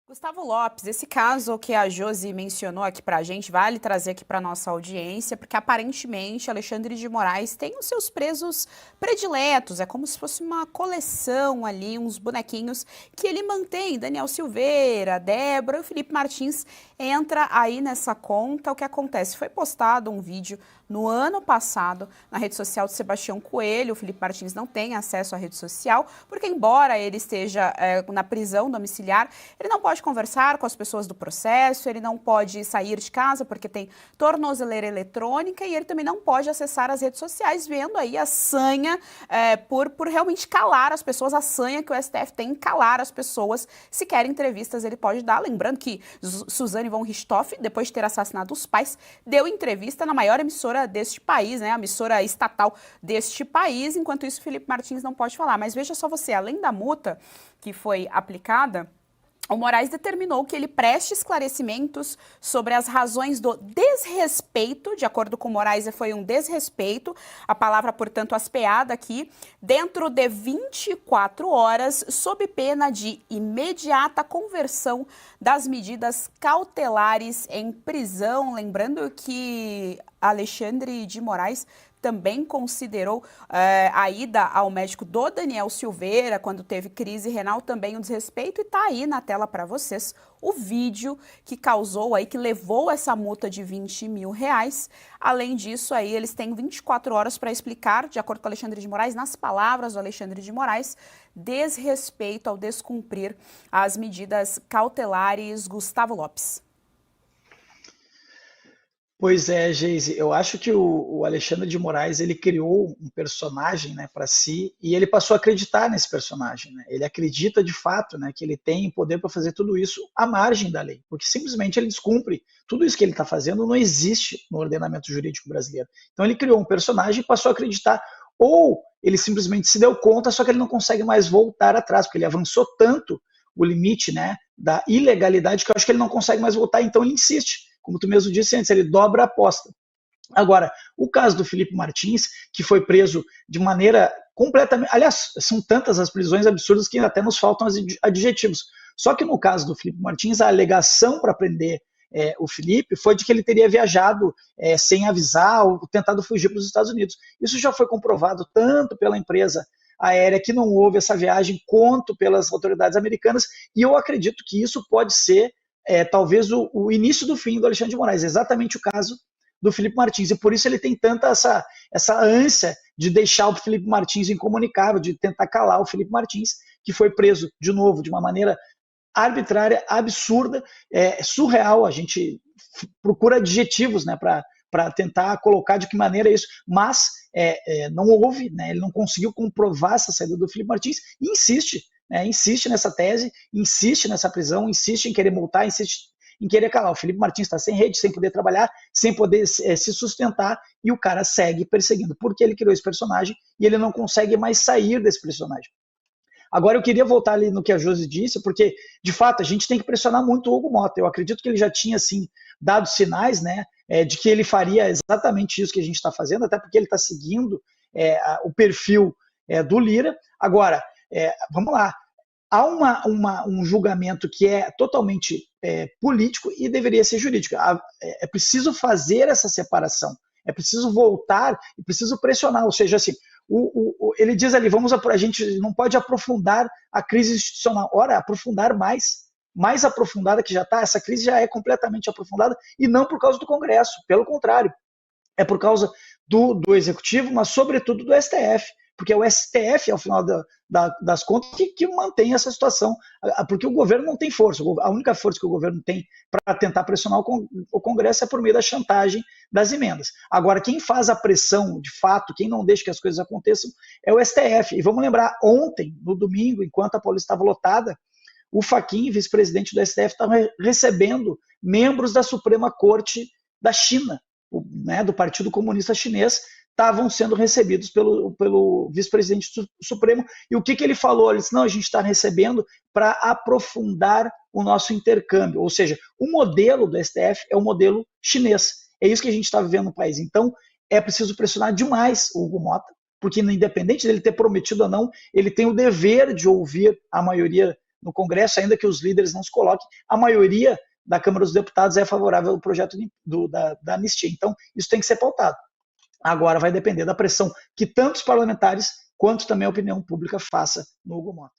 Gustavo Lopes, esse caso que a Josi mencionou aqui pra gente, vale trazer aqui pra nossa audiência, porque aparentemente Alexandre de Moraes tem os seus presos prediletos, é como se fosse uma coleção ali, uns bonequinhos que ele mantém. Daniel Silveira, Débora, o Felipe Martins entra aí nessa conta. O que acontece? Foi postado um vídeo no ano passado na rede social de Sebastião Coelho. O Felipe Martins não tem acesso à rede social, porque embora ele esteja na prisão domiciliar, ele não pode conversar com as pessoas do processo, ele não pode sair de casa porque tem tornozeleira eletrônica e ele também não pode acessar as redes sociais, vendo aí a sanha por realmente calar as pessoas, a sanha que o STF tem em calar as pessoas. Se quer entrevistas, ele pode dar. Lembrando que Suzane von Richthofen, depois de ter assassinado os pais, deu entrevista na maior emissora deste país, né, a emissora estatal deste país. Enquanto isso, Felipe Martins não pode falar. Mas veja só você, além da multa que foi aplicada, o Moraes determinou que ele preste esclarecimentos sobre as razões do desrespeito. De acordo com o Moraes, foi um desrespeito, a palavra, portanto, aspeada aqui, dentro de 24 horas, sob pena de imediata conversão das medidas cautelares em prisão. Lembrando que Alexandre de Moraes também considerou a ida ao médico do Daniel Silveira quando teve crise renal também um desrespeito, e tá aí na tela para vocês o vídeo que causou aí, que levou essa multa de R$20 mil. Além disso, aí eles têm 24 horas para explicar, de acordo com Alexandre de Moraes, nas palavras do Alexandre de Moraes, desrespeito ao descumprir as medidas cautelares. Gustavo Lopes. Pois é, Geise, eu acho que o Alexandre de Moraes ele criou um personagem, né, para si, e ele passou a acreditar nesse personagem, né? Ele acredita de fato, né, que ele tem poder para fazer tudo isso à margem da lei, porque simplesmente ele descumpre. Tudo isso que ele está fazendo não existe no ordenamento jurídico brasileiro. Então ele criou um personagem e passou a acreditar, ou ele simplesmente se deu conta, só que ele não consegue mais voltar atrás, porque ele avançou tanto o limite, né, da ilegalidade, que eu acho que ele não consegue mais voltar, então ele insiste. Como tu mesmo disse antes, ele dobra a aposta. Agora, o caso do Felipe Martins, que foi preso de maneira completamente... Aliás, são tantas as prisões absurdas que até nos faltam adjetivos. Só que no caso do Felipe Martins, a alegação para prender o Felipe foi de que ele teria viajado sem avisar ou tentado fugir para os Estados Unidos. Isso já foi comprovado tanto pela empresa aérea que não houve essa viagem, quanto pelas autoridades americanas, e eu acredito que isso pode ser talvez o início do fim do Alexandre de Moraes, exatamente o caso do Felipe Martins, e por isso ele tem tanta essa ânsia de deixar o Felipe Martins incomunicável, de tentar calar o Felipe Martins, que foi preso de novo de uma maneira arbitrária, absurda, surreal. A gente procura adjetivos, né, para tentar colocar de que maneira é isso, mas não houve, né, ele não conseguiu comprovar essa saída do Felipe Martins e insiste nessa tese, insiste nessa prisão, insiste em querer multar, insiste em querer calar. O Felipe Martins está sem rede, sem poder trabalhar, sem poder se sustentar, e o cara segue perseguindo, porque ele criou esse personagem e ele não consegue mais sair desse personagem. Agora eu queria voltar ali no que a Josi disse, porque de fato a gente tem que pressionar muito o Hugo Motta. Eu acredito que ele já tinha assim dado sinais, né, de que ele faria exatamente isso que a gente está fazendo, até porque ele está seguindo o perfil do Lira. Agora, vamos lá, há um julgamento que é totalmente político e deveria ser jurídico. É preciso fazer essa separação, é preciso voltar, é preciso pressionar, ou seja, assim, ele diz ali, a gente não pode aprofundar a crise institucional. Ora, aprofundar mais aprofundada que já está, essa crise já é completamente aprofundada, e não por causa do Congresso, pelo contrário, é por causa do Executivo, mas sobretudo do STF, porque é o STF, ao final das contas, que mantém essa situação, porque o governo não tem força. A única força que o governo tem para tentar pressionar o Congresso é por meio da chantagem das emendas. Agora, quem faz a pressão, de fato, quem não deixa que as coisas aconteçam, é o STF. E vamos lembrar, ontem, no domingo, enquanto a Paulista estava lotada, o Fachin, vice-presidente do STF, estava recebendo membros da Suprema Corte da China, né, do Partido Comunista Chinês, estavam sendo recebidos pelo vice-presidente supremo. E o que ele falou? Ele disse, não, a gente está recebendo para aprofundar o nosso intercâmbio. Ou seja, o modelo do STF é o modelo chinês. É isso que a gente está vivendo no país. Então, é preciso pressionar demais o Hugo Motta, porque independente dele ter prometido ou não, ele tem o dever de ouvir a maioria no Congresso, ainda que os líderes não se coloquem, a maioria da Câmara dos Deputados é favorável ao projeto da anistia. Então, isso tem que ser pautado. Agora vai depender da pressão que tanto os parlamentares quanto também a opinião pública faça no Hugo Mota.